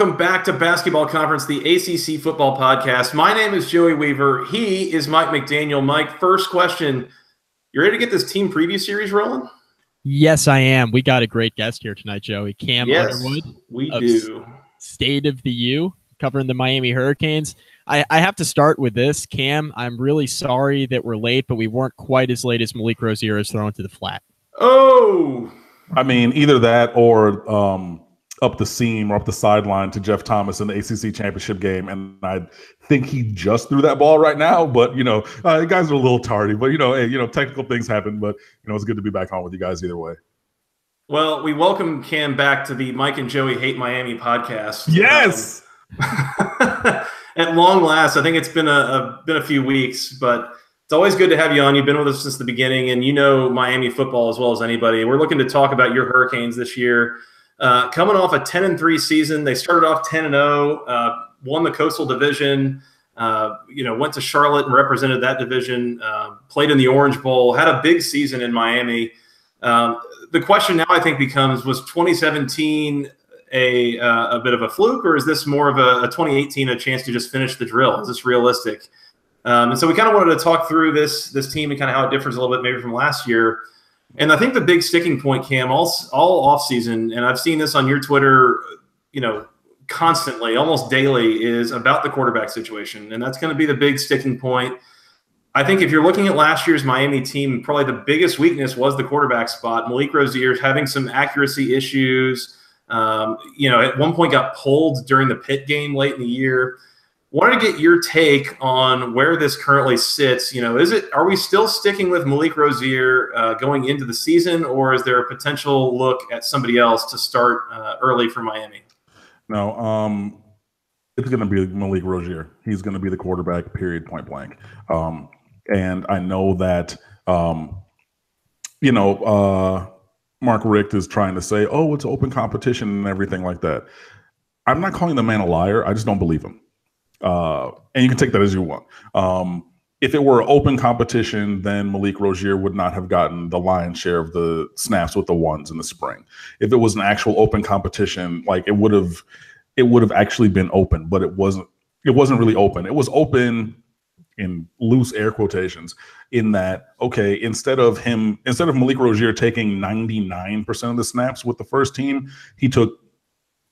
Welcome back to Basketball Conference, the ACC Football Podcast. My name is Joey Weaver. He is Mike McDaniel. Mike, first question. You ready to get this team preview series rolling? Yes, I am. We got a great guest here tonight, Joey. Underwood. We do. State of the U, covering the Miami Hurricanes. I have to start with this. Cam, I'm really sorry that we're late, but we weren't quite as late as Malik Rozier is thrown to the flat. Oh! I mean, either that or up the seam or up the sideline to Jeff Thomas in the ACC championship game. And I think he just threw that ball right now. But, you guys are a little tardy. But, technical things happen. But, it's good to be back on with you guys either way. Well, we welcome Cam back to the Mike and Joey Hate Miami podcast. Yes! At long last. I think it's been a few weeks, but it's always good to have you on. You've been with us since the beginning, and you know Miami football as well as anybody. We're looking to talk about your Hurricanes this year. Coming off a 10-3 season, they started off 10-0, won the Coastal Division, went to Charlotte and represented that division, played in the Orange Bowl, had a big season in Miami. The question now I think becomes, was 2017 a bit of a fluke, or is this more of a 2018 a chance to just finish the drill? Is this realistic? And so we kind of wanted to talk through this team and kind of how it differs a little bit maybe from last year. And I think the big sticking point, Cam, all offseason, and I've seen this on your Twitter, constantly, almost daily, is about the quarterback situation. And that's going to be the big sticking point. I think if you're looking at last year's Miami team, probably the biggest weakness was the quarterback spot. Malik Rozier having some accuracy issues. At one point got pulled during the Pitt game late in the year. Wanted to get your take on where this currently sits. Are we still sticking with Malik Rozier going into the season, or is there a potential look at somebody else to start early for Miami? No, it's going to be Malik Rozier. He's going to be the quarterback, period, point blank. And I know that, Mark Richt is trying to say, oh, it's open competition and everything like that. I'm not calling the man a liar. I just don't believe him. And you can take that as you want. If it were open competition, then Malik Rozier would not have gotten the lion's share of the snaps with the ones in the spring. If it was an actual open competition, like it would have actually been open, but it wasn't really open. It was open in loose air quotations in that, okay, instead of Malik Rozier taking 99% of the snaps with the first team, he took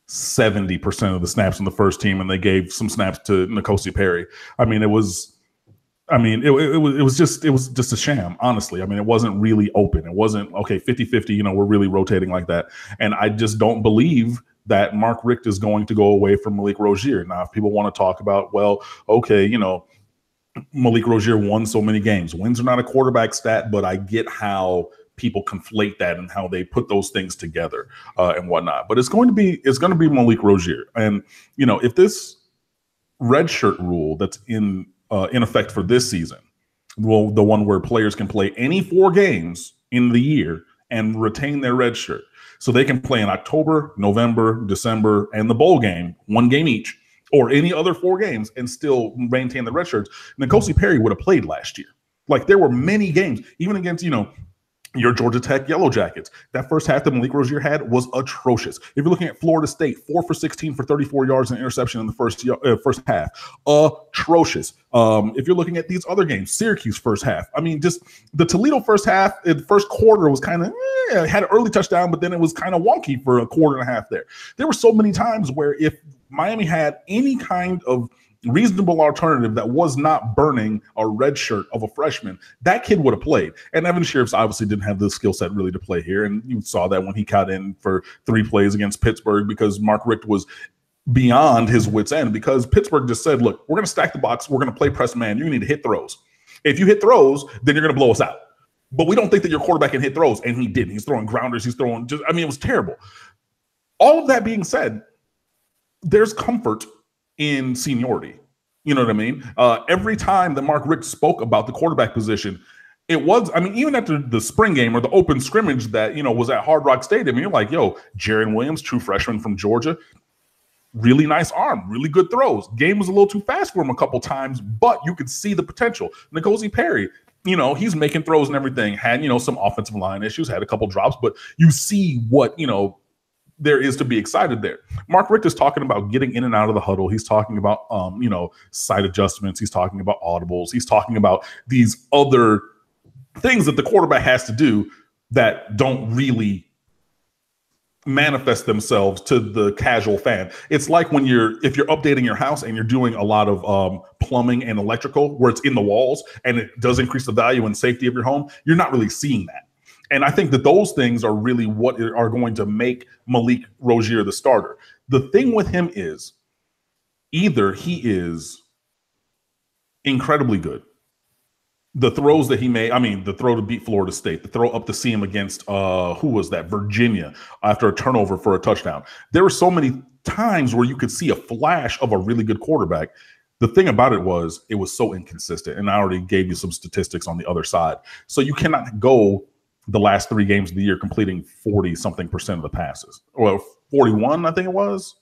70% of the snaps on the first team, and they gave some snaps to N'Kosi Perry. It was just a sham, honestly. It wasn't really open. It wasn't, okay, 50-50, we're really rotating like that. And I just don't believe that Mark Richt is going to go away from Malik Rozier. Now, if people want to talk about, well, okay, Malik Rozier won so many games. Wins are not a quarterback stat, but I get how people conflate that and how they put those things together and whatnot. But it's going to be Malik Rozier. And if this red shirt rule that's in effect for this season, well, the one where players can play any 4 games in the year and retain their red shirt, so they can play in October, November, December, and the bowl game, 1 game each, or any other 4 games and still maintain the red shirts. N'Kosi Perry would have played last year. Like, there were many games, even against, your Georgia Tech Yellow Jackets. That first half that Malik Rozier had was atrocious. If you're looking at Florida State, 4 for 16 for 34 yards and interception in the first half, atrocious. If you're looking at these other games, Syracuse first half, just the Toledo first half, the first quarter was kind of had an early touchdown, but then it was kind of wonky for a quarter and a half there. There were so many times where if Miami had any kind of reasonable alternative that was not burning a red shirt of a freshman, that kid would have played. And Evan Sheriffs obviously didn't have the skill set really to play here. And you saw that when he got in for 3 plays against Pittsburgh, because Mark Richt was beyond his wits' end, because Pittsburgh just said, look, we're going to stack the box. We're going to play press man. You need to hit throws. If you hit throws, then you're going to blow us out. But we don't think that your quarterback can hit throws. And he didn't. He's throwing grounders. He's throwing it was terrible. All of that being said, there's comfort in seniority. You know what I mean? Every time that Mark Richt spoke about the quarterback position, it was, even after the spring game or the open scrimmage that, was at Hard Rock Stadium, you're like, yo, Jaron Williams, true freshman from Georgia, really nice arm, really good throws. Game was a little too fast for him a couple times, but you could see the potential. N'Kosi Perry, he's making throws and everything, had, some offensive line issues, had a couple drops, but you see what there is to be excited there. Mark Richt is talking about getting in and out of the huddle. He's talking about, sight adjustments. He's talking about audibles. He's talking about these other things that the quarterback has to do that don't really manifest themselves to the casual fan. It's like if you're updating your house and you're doing a lot of plumbing and electrical where it's in the walls and it does increase the value and safety of your home, you're not really seeing that. And I think that those things are really what are going to make Malik Rozier the starter. The thing with him is either he is incredibly good. The throws that he made, the throw to beat Florida State, the throw up to see him against, who was that? Virginia, after a turnover for a touchdown. There were so many times where you could see a flash of a really good quarterback. The thing about it was so inconsistent. And I already gave you some statistics on the other side. So you cannot go the last 3 games of the year completing 40-something% of the passes. Or 41, I think it was.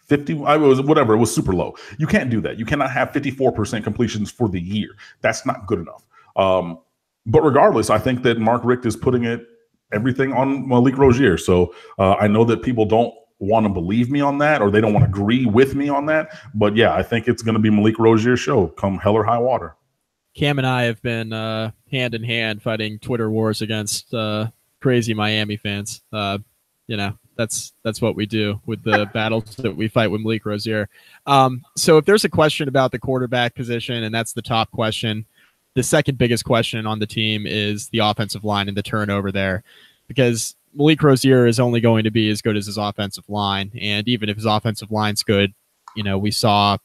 50, it was super low. You can't do that. You cannot have 54% completions for the year. That's not good enough. But regardless, I think that Mark Richt is putting everything on Malik Rozier. So I know that people don't want to believe me on that, or they don't want to agree with me on that. But yeah, I think it's going to be Malik Rozier's show come hell or high water. Cam and I have been hand in hand fighting Twitter wars against crazy Miami fans. That's what we do with the battles that we fight with Malik Rozier. So if there's a question about the quarterback position, and that's the top question, the second biggest question on the team is the offensive line and the turnover there, because Malik Rozier is only going to be as good as his offensive line. And even if his offensive line's good, we saw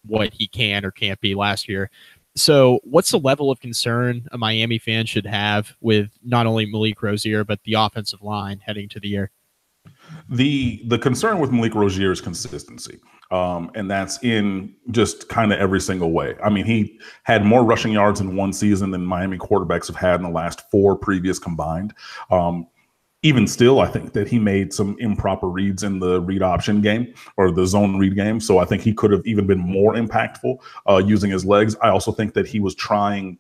what he can or can't be last year. So what's the level of concern a Miami fan should have with not only Malik Rozier, but the offensive line heading to the year? The concern with Malik Rozier is consistency. And that's in just kind of every single way. He had more rushing yards in one season than Miami quarterbacks have had in the last 4 previous combined. Even still, I think that he made some improper reads in the read option game or the zone read game. So I think he could have even been more impactful using his legs. I also think that he was trying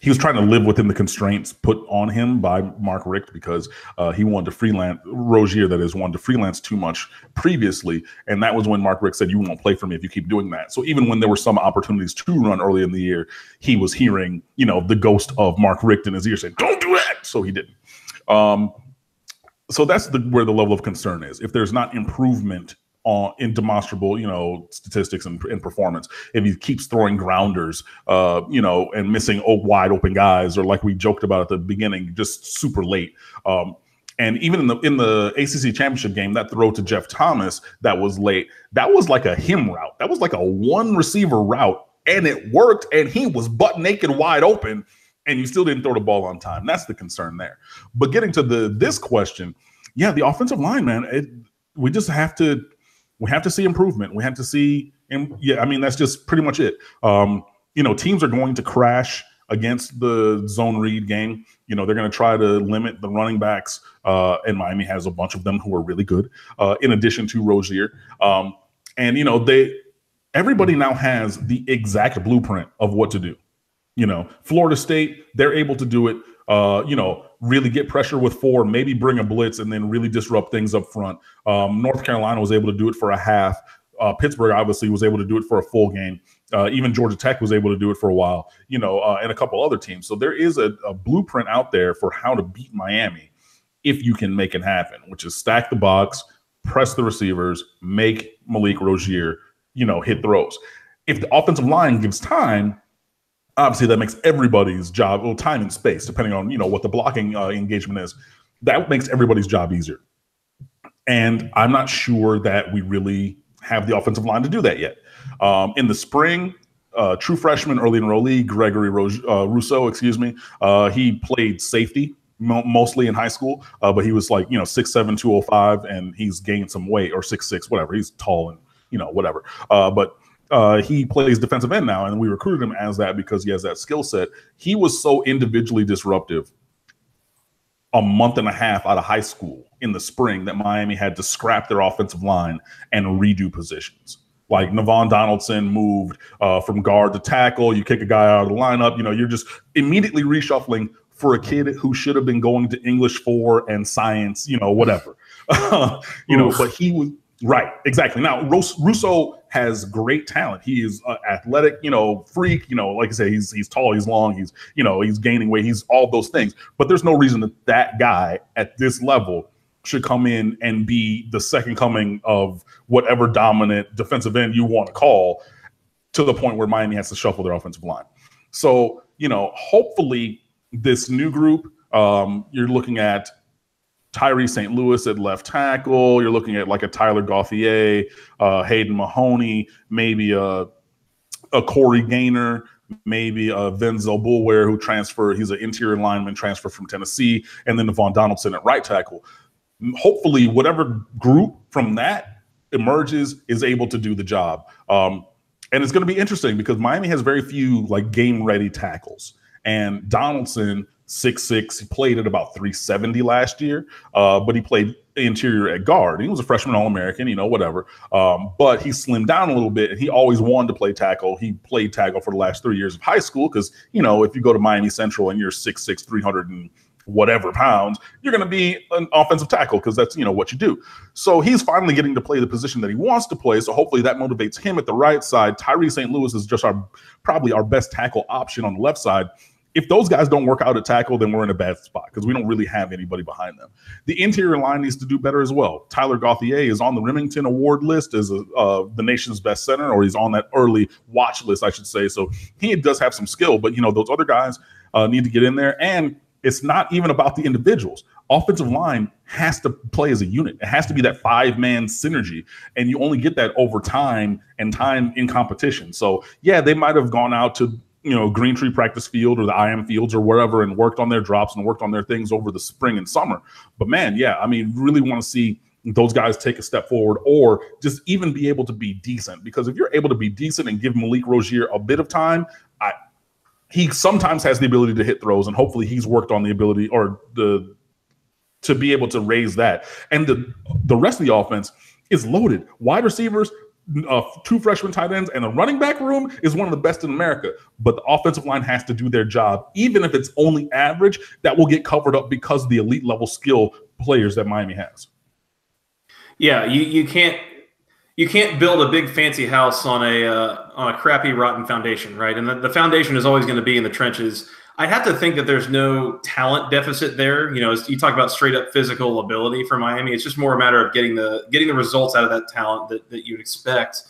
he was trying to live within the constraints put on him by Mark Richt, because he wanted to freelance, Rozier that is, wanted to freelance too much previously. And that was when Mark Richt said, you won't play for me if you keep doing that. So even when there were some opportunities to run early in the year, he was hearing, the ghost of Mark Richt in his ear saying, don't do that. So he didn't. So that's where the level of concern is. If there's not improvement in demonstrable, statistics and performance, if he keeps throwing grounders, and missing wide open guys, or like we joked about at the beginning, just super late. And even in the ACC championship game, that throw to Jeff Thomas that was late, that was like a him route. That was like a 1 receiver route, and it worked. And he was butt naked, wide open, and you still didn't throw the ball on time. That's the concern there. But getting to this question, yeah, the offensive line, man, we just have to. We have to see improvement. We have to see, that's just pretty much it. Teams are going to crash against the zone read game. They're going to try to limit the running backs, and Miami has a bunch of them who are really good, in addition to Rozier. Everybody now has the exact blueprint of what to do. Florida State, they're able to do it. Really get pressure with 4, maybe bring a blitz, and then really disrupt things up front. North Carolina was able to do it for a half. Pittsburgh obviously was able to do it for a full game. Even Georgia Tech was able to do it for a while, and a couple other teams. So there is a blueprint out there for how to beat Miami if you can make it happen, which is stack the box, press the receivers, make Malik Rozier, hit throws. If the offensive line gives time, obviously that makes everybody's job, time and space, depending on, what the blocking engagement is, that makes everybody's job easier. And I'm not sure that we really have the offensive line to do that yet. In the spring, true freshman, early enrollee, Gregory Rousseau, he played safety mostly in high school, but he was like, 6'7", 205, and he's gained some weight, or 6'6", whatever. He's tall and, whatever. But he plays defensive end now, and we recruited him as that because he has that skill set. He was so individually disruptive a month and a half out of high school in the spring that Miami had to scrap their offensive line and redo positions. Like Navon Donaldson moved from guard to tackle. You kick a guy out of the lineup. You're just immediately reshuffling for a kid who should have been going to English 4 and science, whatever. But he was right. Exactly. Now, Russo has great talent. He is athletic, freak, like I say, he's tall, he's long, he's gaining weight, he's all those things. But there's no reason that guy at this level should come in and be the second coming of whatever dominant defensive end you want to call, to the point where Miami has to shuffle their offensive line. So, hopefully this new group, you're looking at Tyree St. Louis at left tackle. You're looking at like a Tyler Gauthier, Hayden Mahoney, maybe a Corey Gaynor, maybe a Venzel Bulware who transferred. He's an interior lineman, transfer from Tennessee, and then Devon Donaldson at right tackle. Hopefully whatever group from that emerges is able to do the job. And it's going to be interesting because Miami has very few like game-ready tackles. And Donaldson, 6'6", he played at about 370 last year, but he played interior at guard. He was a freshman All-American, whatever. But he slimmed down a little bit, and he always wanted to play tackle. He played tackle for the last 3 years of high school because, if you go to Miami Central and you're 6'6", 300 and whatever pounds, you're going to be an offensive tackle because that's, what you do. So he's finally getting to play the position that he wants to play. So hopefully that motivates him at the right side. Tyree St. Louis is just probably our best tackle option on the left side. If those guys don't work out at tackle, then we're in a bad spot because we don't really have anybody behind them. The interior line needs to do better as well. Tyler Gauthier is on the Remington Award list as the nation's best center, or he's on that early watch list, I should say. So he does have some skill, but, those other guys need to get in there. And it's not even about the individuals. Offensive line has to play as a unit. It has to be that 5-man synergy. And you only get that over time and time in competition. So, yeah, they might have gone out to, Green Tree Practice Field or the IM Fields or wherever and worked on their drops and worked on their things over the spring and summer. But, man, yeah, really want to see those guys take a step forward or just even be able to be decent. Because if you're able to be decent and give Malik Rozier a bit of time, he sometimes has the ability to hit throws, and hopefully he's worked on the ability to be able to raise that. And the rest of the offense is loaded. Wide receivers, 2 freshman tight ends, and the running back room is one of the best in America. But the offensive line has to do their job. Even if it's only average, that will get covered up because of the elite level skill players that Miami has. Yeah, you can't build a big fancy house on a crappy, rotten foundation, right? And the foundation is always going to be in the trenches. I have to think that there's no talent deficit there. As you talk about straight up physical ability for Miami, it's just more a matter of getting the results out of that talent that you'd expect.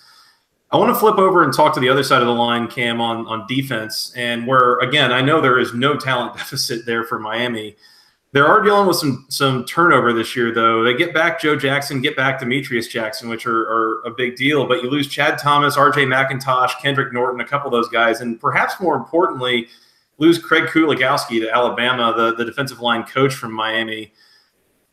I want to flip over and talk to the other side of the line, Cam, on defense, and where, again, I know there is no talent deficit there for Miami. They are dealing with some turnover this year, though. They get back Joe Jackson, get back Demetrius Jackson, which are a big deal. But you lose Chad Thomas, R.J. McIntosh, Kendrick Norton, a couple of those guys. And perhaps more importantly, lose Craig Kuligowski to Alabama, the defensive line coach from Miami.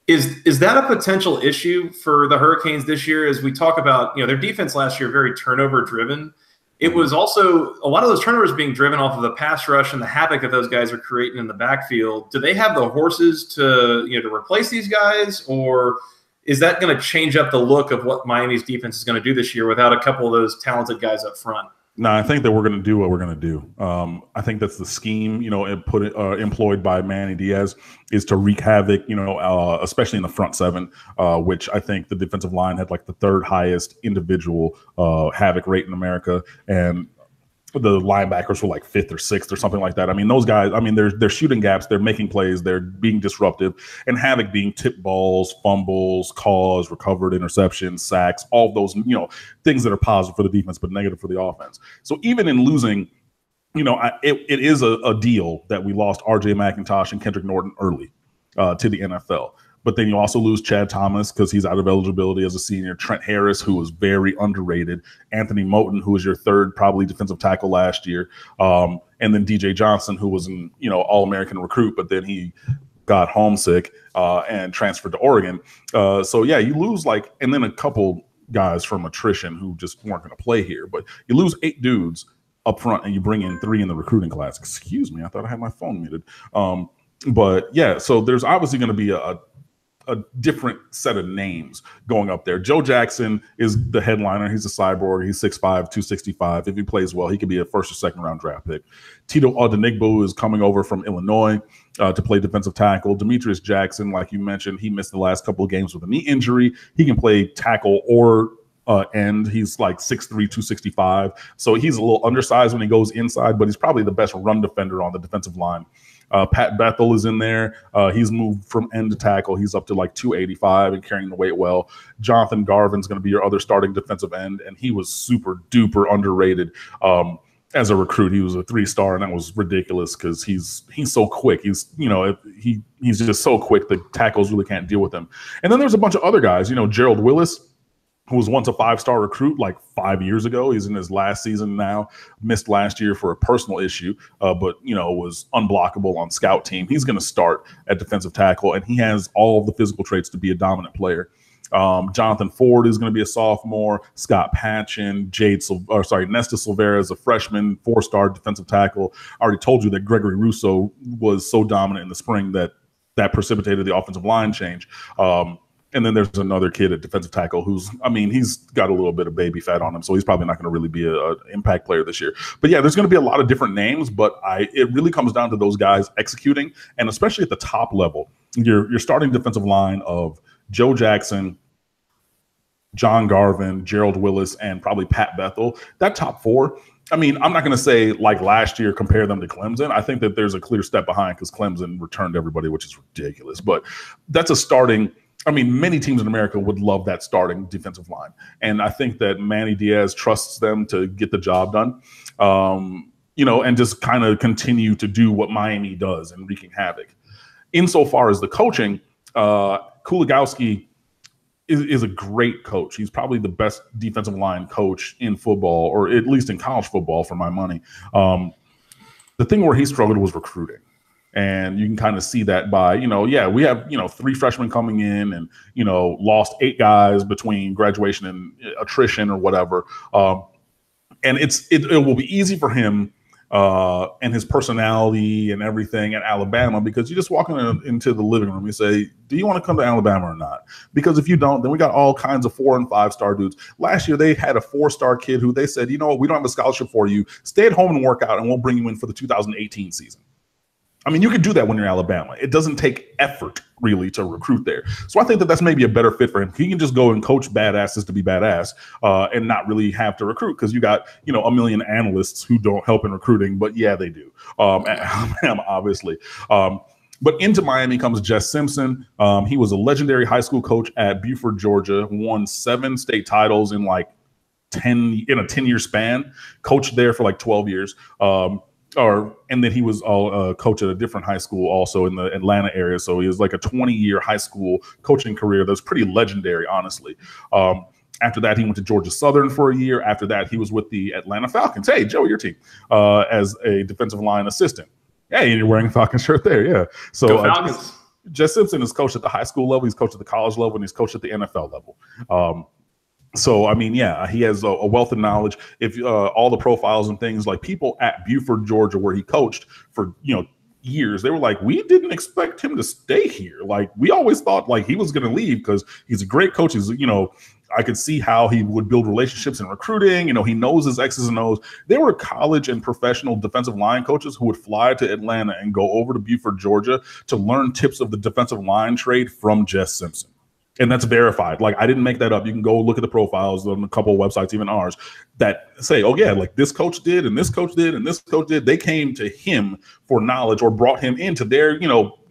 Is that a potential issue for the Hurricanes this year? As we talk about, their defense last year, very turnover-driven. It was also a lot of those turnovers being driven off of the pass rush and the havoc that those guys are creating in the backfield. Do they have the horses to replace these guys, or is that going to change up the look of what Miami's defense is going to do this year without a couple of those talented guys up front? No, I think that we're going to do what we're going to do. I think that's the scheme, employed by Manny Diaz is to wreak havoc, especially in the front seven, which I think the defensive line had like the 3rd highest individual havoc rate in America. And the linebackers were like 5th or 6th or something like that. Those guys, they're shooting gaps, they're making plays, they're being disruptive, and havoc being tip balls, fumbles, calls, recovered interceptions, sacks, all those, things that are positive for the defense but negative for the offense. So even in losing, it is a deal that we lost R.J. McIntosh and Kendrick Norton early to the NFL. But then you also lose Chad Thomas because he's out of eligibility as a senior. Trent Harris, who was very underrated. Anthony Moten, who was your 3rd probably defensive tackle last year. And then DJ Johnson, who was an All-American recruit, but then he got homesick and transferred to Oregon. So, yeah, you lose and then a couple guys from attrition who just weren't going to play here. But you lose 8 dudes up front and you bring in 3 in the recruiting class. Excuse me, I thought I had my phone muted. But, yeah, so there's obviously going to be a different set of names going up there. Joe Jackson is the headliner. He's a cyborg. He's 6'5", 265. If he plays well, he could be a 1st or 2nd round draft pick. Tito Odenigbo is coming over from Illinois. to play defensive tackle. Demetrius Jackson, like you mentioned, he missed the last couple of games with a knee injury. He can play tackle or end. He's like 6'3", 265. So he's a little undersized when he goes inside, but he's probably the best run defender on the defensive line. Pat Bethel is in there. He's moved from end to tackle. He's up to like 285 and carrying the weight well. Jonathan Garvin's going to be your other starting defensive end, and he was super duper underrated. As a recruit, he was a 3-star, and that was ridiculous because he's so quick. He's just so quick. The tackles really can't deal with him. And then there's a bunch of other guys. Gerald Willis, who was once a 5-star recruit like 5 years ago. He's in his last season now. Missed last year for a personal issue, but was unblockable on scout team. He's going to start at defensive tackle, and he has all of the physical traits to be a dominant player. Jonathan Ford is going to be a sophomore. Scott Patchen, Nesta Silvera is a freshman, 4-star defensive tackle. I already told you that Gregory Russo was so dominant in the spring that precipitated the offensive line change. And then there's another kid at defensive tackle he's got a little bit of baby fat on him, so he's probably not going to really be an impact player this year. But yeah, there's going to be a lot of different names, but it really comes down to those guys executing, and especially at the top level, your starting defensive line of Joe Jackson, John Garvin, Gerald Willis, and probably Pat Bethel. That top 4, I'm not going to say like last year compare them to Clemson. I think that there's a clear step behind because Clemson returned everybody, which is ridiculous. But that's a starting – many teams in America would love that starting defensive line. And I think that Manny Diaz trusts them to get the job done, and just kind of continue to do what Miami does and wreaking havoc. Insofar as the coaching, Kuligowski is a great coach. He's probably the best defensive line coach in football, or at least in college football, for my money. The thing where he struggled was recruiting. And you can kind of see that by, we have, 3 freshmen coming in and, lost 8 guys between graduation and attrition or whatever. And it will be easy for him and his personality and everything at Alabama, because you just walk into the living room and say, do you want to come to Alabama or not? Because if you don't, then we got all kinds of 4- and 5-star dudes. Last year, they had a 4-star kid who they said, we don't have a scholarship for you. Stay at home and work out, and we'll bring you in for the 2018 season. You could do that when you're Alabama. It doesn't take effort, really, to recruit there. So I think that that's maybe a better fit for him. He can just go and coach badasses to be badass and not really have to recruit, because you got, a million analysts who don't help in recruiting. But, yeah, they do at Alabama, obviously. But into Miami comes Jess Simpson. He was a legendary high school coach at Buford, Georgia, won 7 state titles in a 10-year span, coached there for 12 years. And then he was coach at a different high school also in the Atlanta area. So he was like a 20-year high school coaching career that was pretty legendary, honestly. After that, he went to Georgia Southern for a year. After that, he was with the Atlanta Falcons. Hey, Joe, your team, as a defensive line assistant. Hey, you're wearing a Falcon shirt there, yeah. So Go Falcons. Jess Simpson is coached at the high school level. He's coached at the college level, and he's coached at the NFL level. So, he has a wealth of knowledge. If all the profiles and things, like people at Buford, Georgia, where he coached for, years, they were like, we didn't expect him to stay here. We always thought he was going to leave because he's a great coach. He's, I could see how he would build relationships in recruiting. He knows his X's and O's. There were college and professional defensive line coaches who would fly to Atlanta and go over to Buford, Georgia to learn tips of the defensive line trade from Jess Simpson. And that's verified. I didn't make that up. You can go look at the profiles on a couple of websites, even ours, that say, oh, yeah, this coach did, and this coach did, and this coach did. They came to him for knowledge or brought him into their,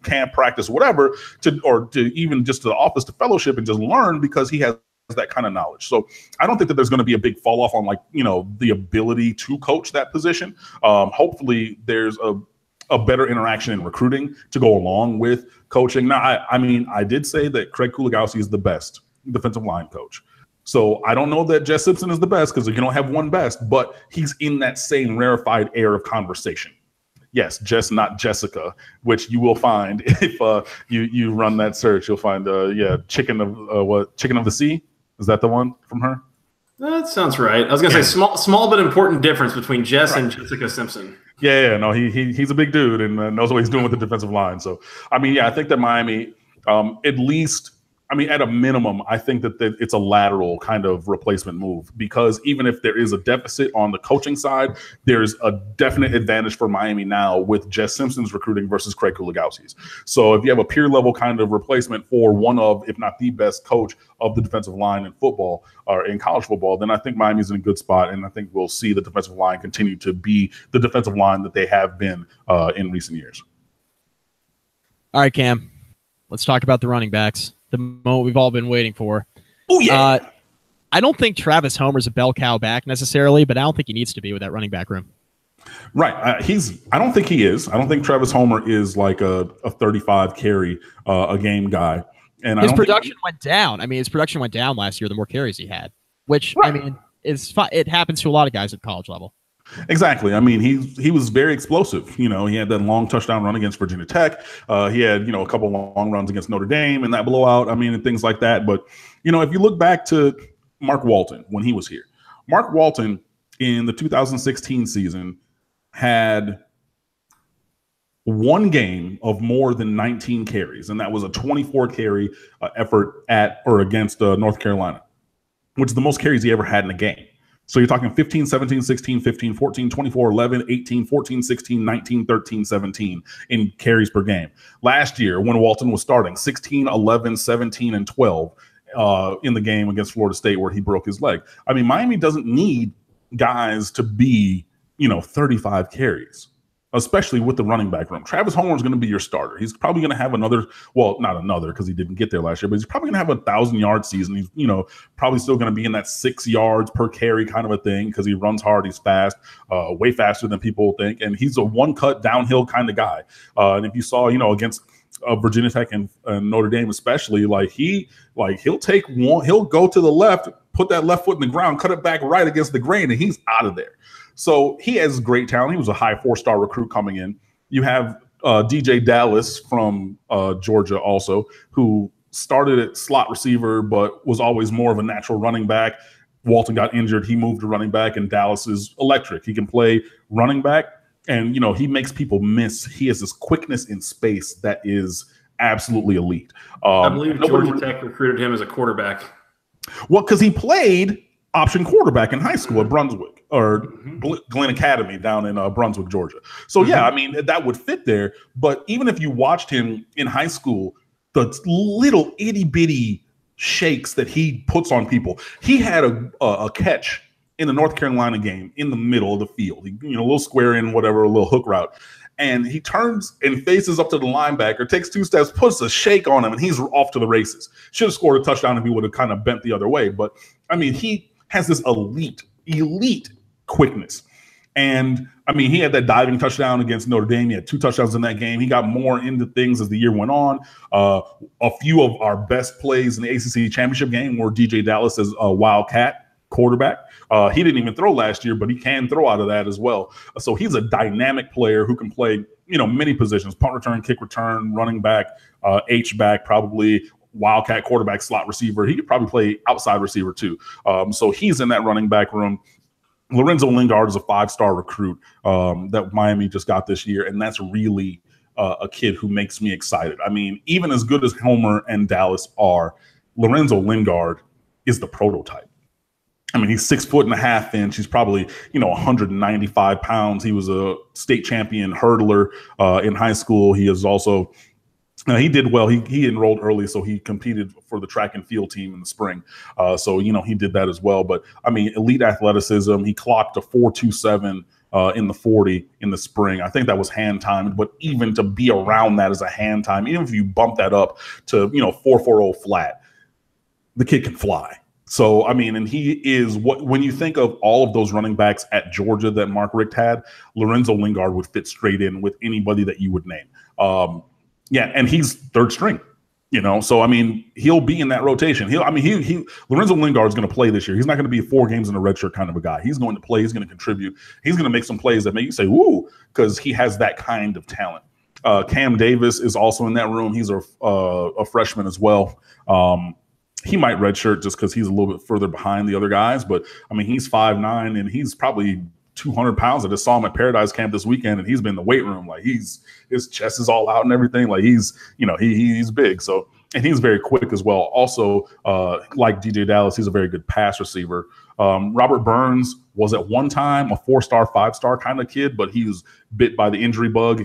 camp, practice, whatever, to even just to the office to fellowship and just learn, because he has that kind of knowledge. So I don't think that there's going to be a big fall off on the ability to coach that position. Hopefully there's a better interaction in recruiting to go along with coaching. Now, I did say that Craig Kuligowski is the best defensive line coach. So I don't know that Jess Simpson is the best, because you don't have one best, but he's in that same rarefied air of conversation. Yes, Jess, not Jessica, which you will find if you run that search. You'll find, Chicken of the Sea. Is that the one from her? That sounds right. I was going to say small but important difference between Jess and Jessica Simpson. Yeah, no, he's a big dude and knows what he's doing with the defensive line. So, I think that Miami, at least, I mean, at a minimum, I think that it's a lateral kind of replacement move, because even if there is a deficit on the coaching side, there's a definite advantage for Miami now with Jess Simpson's recruiting versus Craig Kuligowski's. So if you have a peer level kind of replacement for one of, if not the best coach of the defensive line in football or in college football, then I think Miami's in a good spot. And I think we'll see the defensive line continue to be the defensive line that they have been in recent years. All right, Cam, let's talk about the running backs. The moment we've all been waiting for. Oh, yeah. I don't think Travis Homer's a bell cow back necessarily, but I don't think he needs to be with that running back room. Right. I don't think he is. I don't think Travis Homer is like a 35 carry a game guy. And his production went down. I mean, his production went down last year the more carries he had, which, right. I mean, it happens to a lot of guys at college level. Exactly. I mean, he was very explosive. You know, he had that long touchdown run against Virginia Tech. He had, a couple long runs against Notre Dame and that blowout. I mean, and things like that. But, if you look back to Mark Walton when he was here, Mark Walton in the 2016 season had one game of more than 19 carries, and that was a 24 carry effort at or against North Carolina, which is the most carries he ever had in a game. So you're talking 15, 17, 16, 15, 14, 24, 11, 18, 14, 16, 19, 13, 17 in carries per game. Last year, when Walton was starting, 16, 11, 17, and 12 in the game against Florida State where he broke his leg. I mean, Miami doesn't need guys to be, 35 carries, especially with the running back room. Travis Homer is going to be your starter. He's probably going to have not another because he didn't get there last year, but he's probably going to have a 1,000-yard season. He's, probably still going to be in that 6 yards per carry kind of a thing because he runs hard, he's fast, way faster than people think, and he's a one-cut downhill kind of guy. And if you saw, against Virginia Tech and Notre Dame especially, he'll take one, he'll go to the left, put that left foot in the ground, cut it back right against the grain, and he's out of there. So he has great talent. He was a high 4-star recruit coming in. You have DJ Dallas from Georgia also, who started at slot receiver but was always more of a natural running back. Walton got injured. He moved to running back, and Dallas is electric. He can play running back, and, he makes people miss. He has this quickness in space that is absolutely elite. I believe Georgia Tech recruited him as a quarterback. Well, because he played option quarterback in high school at Brunswick or Glenn Academy down in Brunswick, Georgia. So, yeah, I mean, that would fit there. But even if you watched him in high school, the little itty bitty shakes that he puts on people, he had a catch in the North Carolina game in the middle of the field, a little square in, whatever, a little hook route. And he turns and faces up to the linebacker, takes 2 steps, puts a shake on him, and he's off to the races. Should have scored a touchdown if he would have kind of bent the other way. But, I mean, he has this elite quickness. And, I mean, he had that diving touchdown against Notre Dame. He had 2 touchdowns in that game. He got more into things as the year went on. A few of our best plays in the ACC championship game were DJ Dallas as a Wildcat quarterback. He didn't even throw last year, but he can throw out of that as well. So he's a dynamic player who can play, many positions: punt return, kick return, running back, H-back, probably Wildcat quarterback, slot receiver. He could probably play outside receiver too. So he's in that running back room. Lorenzo Lingard is a 5-star recruit that Miami just got this year, and that's really a kid who makes me excited. I mean, even as good as Homer and Dallas are, Lorenzo Lingard is the prototype. I mean, he's 6'1.5" inches. He's probably, 195 pounds. He was a state champion hurdler in high school. He is also, he did well. He enrolled early, so he competed for the track and field team in the spring. So, he did that as well. But, I mean, elite athleticism. He clocked a 4.27 in the 40 in the spring. I think that was hand timed, but even to be around that as a hand time, even if you bump that up to, 4.40 flat, the kid can fly. So, I mean, and he is when you think of all of those running backs at Georgia that Mark Richt had, Lorenzo Lingard would fit straight in with anybody that you would name. And he's third string, so, I mean, he'll be in that rotation. Lorenzo Lingard is going to play this year. He's not going to be 4 games in a red shirt kind of a guy. He's going to play. He's going to contribute. He's going to make some plays that make you say, "Woo," because he has that kind of talent. Cam Davis is also in that room. He's a freshman as well. He might redshirt just because he's a little bit further behind the other guys. But, I mean, he's 5'9", and he's probably 200 pounds. I just saw him at Paradise Camp this weekend, and he's been in the weight room. Like, his chest is all out and everything. Like, he's big. So, and he's very quick as well. Also, like DJ Dallas, he's a very good pass receiver. Robert Burns was at one time a 4-star, 5-star kind of kid, but he was bit by the injury bug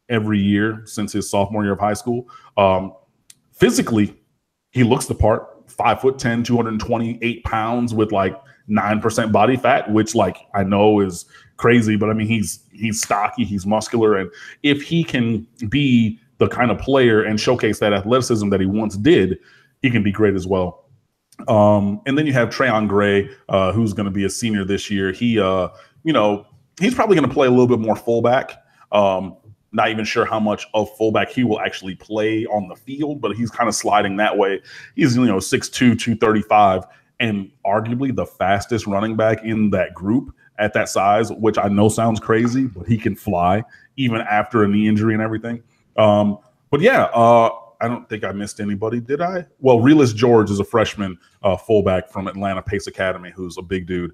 every year since his sophomore year of high school. Physically, he looks the part. 5'10", 228 pounds with like 9% body fat, which like I know is crazy, but I mean he's stocky, he's muscular, and if he can be the kind of player and showcase that athleticism that he once did, he can be great as well. And then you have Trayon Gray, who's going to be a senior this year. He, he's probably going to play a little bit more fullback. Not even sure how much of fullback he will actually play on the field, but he's kind of sliding that way. He's, 6'2", 235, and arguably the fastest running back in that group at that size, which I know sounds crazy, but he can fly even after a knee injury and everything. But yeah, I don't think I missed anybody, did I? Well, Realus George is a freshman fullback from Atlanta Pace Academy, who's a big dude.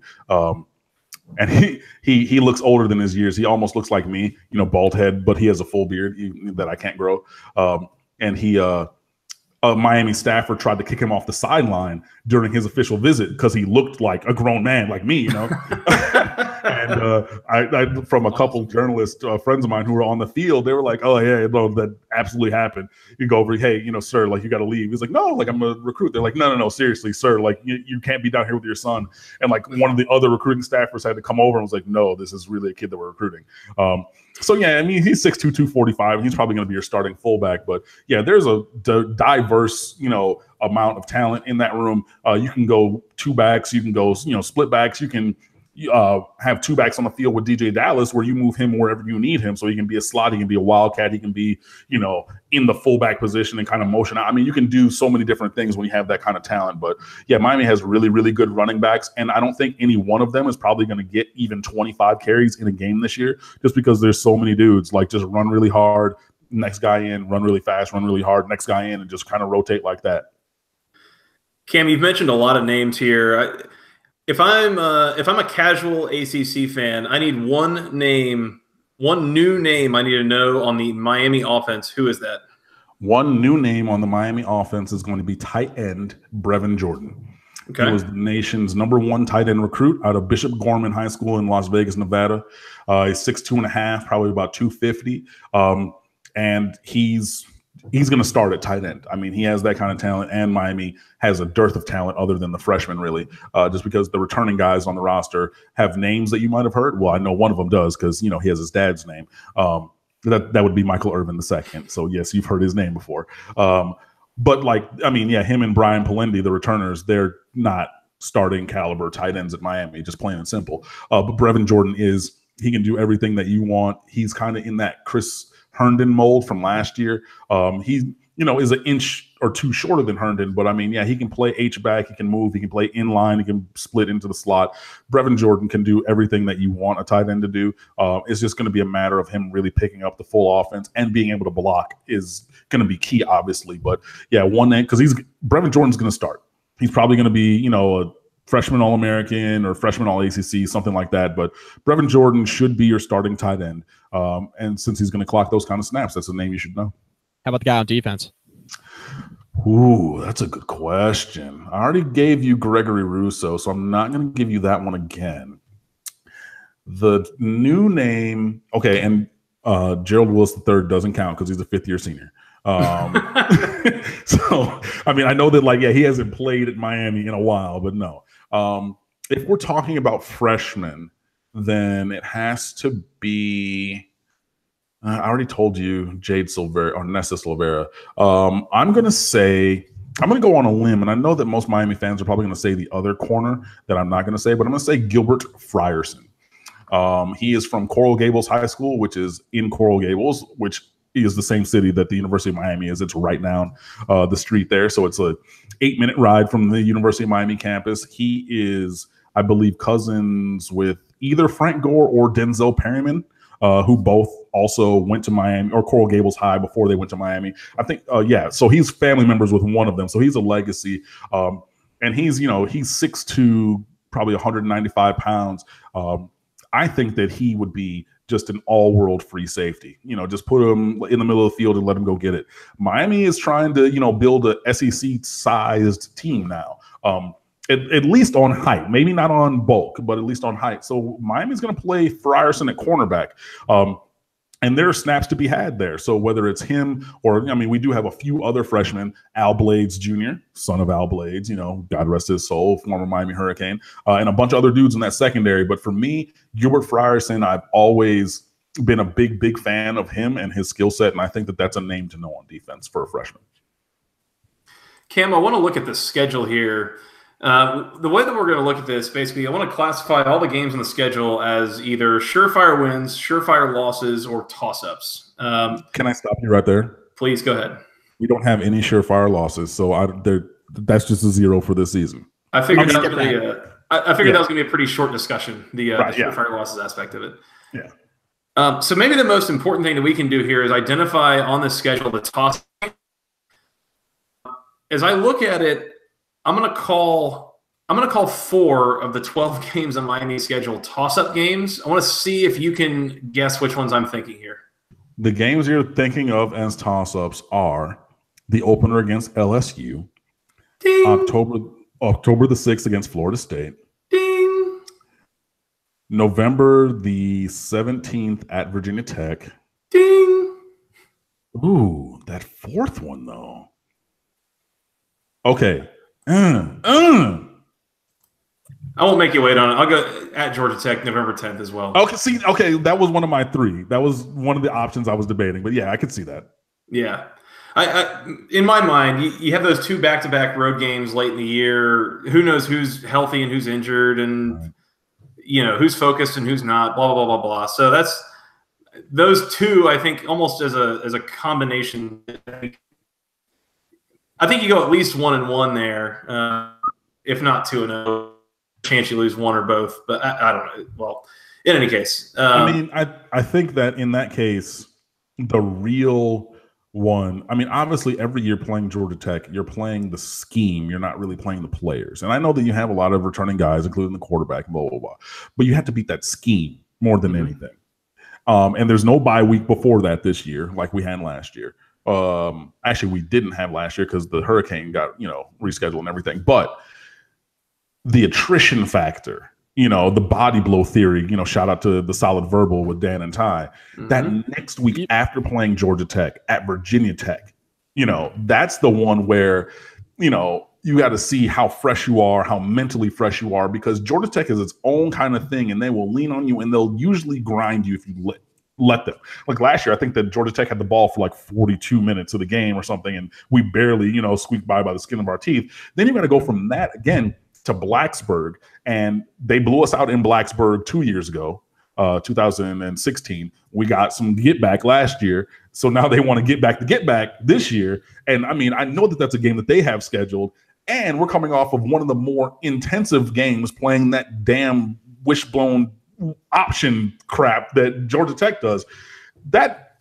And he looks older than his years. He almost looks like me, bald head, but he has a full beard that I can't grow. And a Miami staffer tried to kick him off the sideline during his official visit because he looked like a grown man like me, And I from a couple journalist friends of mine who were on the field, they were like, "Oh yeah, no, that absolutely happened." You go over, "Hey, sir, like you got to leave." He's like, "No, like I'm a recruit." They're like, "No, seriously, sir, like you can't be down here with your son." And like one of the other recruiting staffers had to come over and was like, "No, this is really a kid that we're recruiting." So yeah, I mean he's 6'2", 245. He's probably going to be your starting fullback, but yeah, there's a diverse amount of talent in that room. You can go two backs, you can go split backs, you can have two backs on the field with DJ Dallas where you move him wherever you need him. So he can be a slot, he can be a wildcat, he can be, in the fullback position and kind of motion out. I mean, you can do so many different things when you have that kind of talent. But yeah, Miami has really, really good running backs. And I don't think any one of them is probably going to get even 25 carries in a game this year, just because there's so many dudes like just run really hard, next guy in, run really fast, run really hard, next guy in, and just kind of rotate like that. Cam, you've mentioned a lot of names here. If I'm a casual ACC fan, I need one new name I need to know on the Miami offense. Who is that? One new name on the Miami offense is going to be tight end Brevin Jordan. Okay. He was the nation's #1 tight end recruit out of Bishop Gorman High School in Las Vegas, Nevada. He's 6'2.5", probably about 250. And he's going to start at tight end. I mean, he has that kind of talent, and Miami has a dearth of talent other than the freshmen, really, just because the returning guys on the roster have names that you might have heard. Well, I know one of them does because, he has his dad's name. That would be Michael Irvin II. So, yes, you've heard his name before. But, him and Brian Palendi, the returners, they're not starting caliber tight ends at Miami, just plain and simple. But Brevin Jordan he can do everything that you want. He's kind of in that Chris Herndon mold from last year. He, is an inch or two shorter than Herndon, but I mean, yeah, he can play H-back, he can move, he can play inline, he can split into the slot. Brevin Jordan can do everything that you want a tight end to do. It's just going to be a matter of him really picking up the full offense, and being able to block is going to be key, obviously. But yeah, one name, because Brevin Jordan's going to start. He's probably going to be, a freshman All-American or freshman All-ACC, something like that. But Brevin Jordan should be your starting tight end. And since he's going to clock those kind of snaps, that's a name you should know. How about the guy on defense? Ooh, that's a good question. I already gave you Gregory Rousseau, so I'm not going to give you that one again. The new name, okay, and Gerald Willis III doesn't count because he's a fifth-year senior. So, I mean, I know that, he hasn't played at Miami in a while, but no. If we're talking about freshmen, then it has to be I already told you Jade Silvera or Nessa Silvera. I'm going to go on a limb, and I know that most Miami fans are probably going to say the other corner that I'm not going to say, but I'm going to say Gilbert Frierson. He is from Coral Gables High School, which is in Coral Gables, which is the same city that the University of Miami is. It's right down the street there. So it's a 8-minute ride from the University of Miami campus. He is, I believe, cousins with either Frank Gore or Denzel Perryman, who both also went to Miami or Coral Gables High before they went to Miami. I think, so he's family members with one of them. So he's a legacy. And he's 6'2", probably 195 pounds. I think that he would be just an all-world free safety. Just put him in the middle of the field and let him go get it. Miami is trying to, build a SEC-sized team now. At least on height, maybe not on bulk, but at least on height. So Miami's going to play Frierson at cornerback. And there are snaps to be had there. So whether it's him or, we do have a few other freshmen, Al Blades Jr., son of Al Blades, God rest his soul, former Miami Hurricane, and a bunch of other dudes in that secondary. But for me, Gilbert Frierson, I've always been a big fan of him and his skill set. And I think that that's a name to know on defense for a freshman. Cam, I want to look at the schedule here. The way that we're going to look at this, basically, I want to classify all the games on the schedule as either surefire wins, surefire losses, or toss-ups. Can I stop you right there? Please go ahead. We don't have any surefire losses, so that's just a 0 for this season. I figured that was going to be that was going to be a pretty short discussion, the surefire losses aspect of it. Yeah. So maybe the most important thing that we can do here is identify on the schedule the toss. As I look at it, I'm gonna call 4 of the 12 games on Miami's schedule toss-up games. I want to see if you can guess which ones I'm thinking here. The games you're thinking of as toss-ups are the opener against LSU, Ding. October the 6th against Florida State, Ding. November the 17th at Virginia Tech. Ding. Ooh, that fourth one though. Okay. I won't make you wait on it. I'll go at Georgia Tech November 10th as well. Okay, that was one of my 3. That was one of the options I was debating. But yeah, I could see that. Yeah. I in my mind, you have those 2 back-to-back road games late in the year. Who knows who's healthy and who's injured and who's focused and who's not, blah, blah, blah, blah, blah. So that's those 2, I think, almost as a combination. I think you go at least 1-1 there, if not 2-0. Chance you lose one or both, but I don't know. Well, in any case, I think that in that case, the real one. Obviously, every year playing Georgia Tech, you're playing the scheme. You're not really playing the players. And I know that you have a lot of returning guys, including the quarterback, blah blah blah. But you have to beat that scheme more than anything. And there's no bye week before that this year, like we had last year. Actually, we didn't have last year because the hurricane got rescheduled and everything. But the attrition factor, the body blow theory, shout out to the Solid Verbal with Dan and Ty. That next week after playing Georgia Tech at Virginia Tech, that's the one where you got to see how fresh you are, how mentally fresh you are, because Georgia Tech is its own kind of thing, and they will lean on you, and they'll usually grind you if you let them. Like last year, I think that Georgia Tech had the ball for like 42 minutes of the game or something, and we barely, squeaked by the skin of our teeth. Then you got to go from that again to Blacksburg, and they blew us out in Blacksburg 2 years ago, 2016. We got some get back last year, so now they want to get back this year. And I know that that's a game that they have scheduled, and we're coming off of one of the more intensive games playing that damn wishbone option crap that Georgia Tech does. That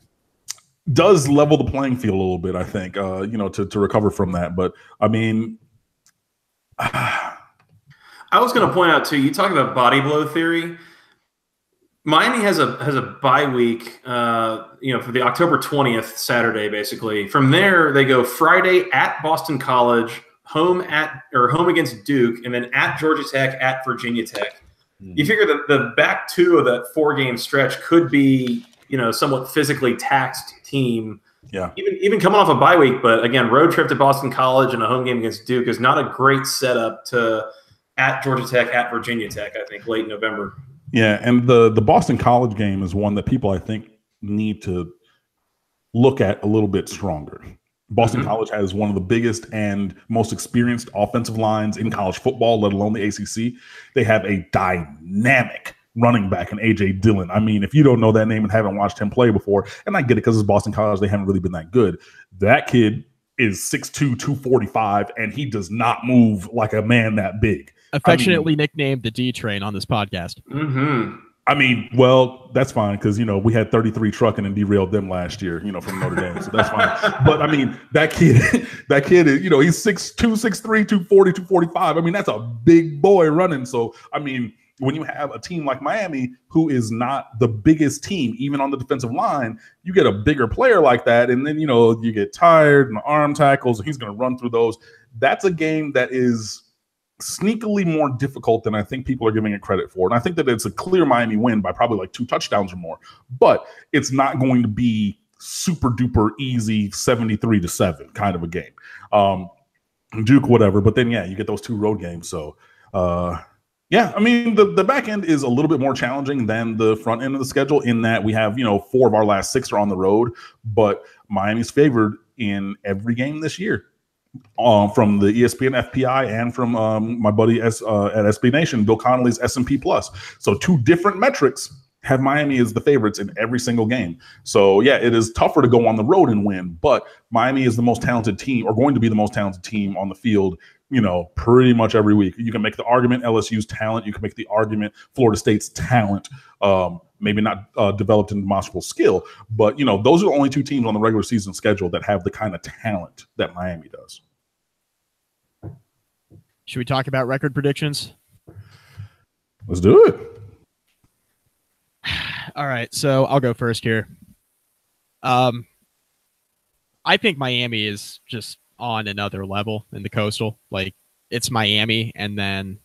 does level the playing field a little bit, I think, to recover from that. But I was going to point out too, you talk about body blow theory. Miami has a bye week, for the October 20th Saturday, basically. From there, they go Friday at Boston College, home against Duke, and then at Georgia Tech, at Virginia Tech. You figure that the back 2 of that 4-game stretch could be, somewhat physically taxed team. Yeah. Even coming off a bye week, but again, road trip to Boston College and a home game against Duke is not a great setup to at Georgia Tech, at Virginia Tech, I think, late November. Yeah, and the Boston College game is one that people, I think, need to look at a little bit stronger. Boston College has one of the biggest and most experienced offensive lines in college football, let alone the ACC. They have a dynamic running back in A.J. Dillon. If you don't know that name and haven't watched him play before, and I get it because it's Boston College, they haven't really been that good. That kid is 6'2", 245, and he does not move like a man that big. Affectionately nicknamed the D Train on this podcast. Well, that's fine because, we had 33 trucking and derailed them last year, from Notre Dame. So that's fine. But, that kid is, he's 6'2", 6'3", 240, 245. That's a big boy running. So, when you have a team like Miami, who is not the biggest team, even on the defensive line, you get a bigger player like that, and then, you get tired and the arm tackles, and he's going to run through those. That's a game that is sneakily more difficult than I think people are giving it credit for. And I think that it's a clear Miami win by probably like 2 touchdowns or more, but it's not going to be super duper easy 73-7 kind of a game. Duke, whatever. But then, you get those 2 road games. So, I mean, the back end is a little bit more challenging than the front end of the schedule in that we have, 4 of our last 6 are on the road, but Miami's favored in every game this year. From the ESPN FPI and from my buddy at SB Nation, Bill Connolly's S&P Plus. So 2 different metrics have Miami as the favorites in every single game. So, it is tougher to go on the road and win, but Miami is the most talented team, or going to be the most talented team on the field, pretty much every week. You can make the argument LSU's talent. You can make the argument Florida State's talent, maybe not developed in demonstrable skill, but, those are the only 2 teams on the regular season schedule that have the kind of talent that Miami does. Should we talk about record predictions? Let's do it. All right, so I'll go first here. I think Miami is just on another level in the Coastal. Like, it's Miami and then,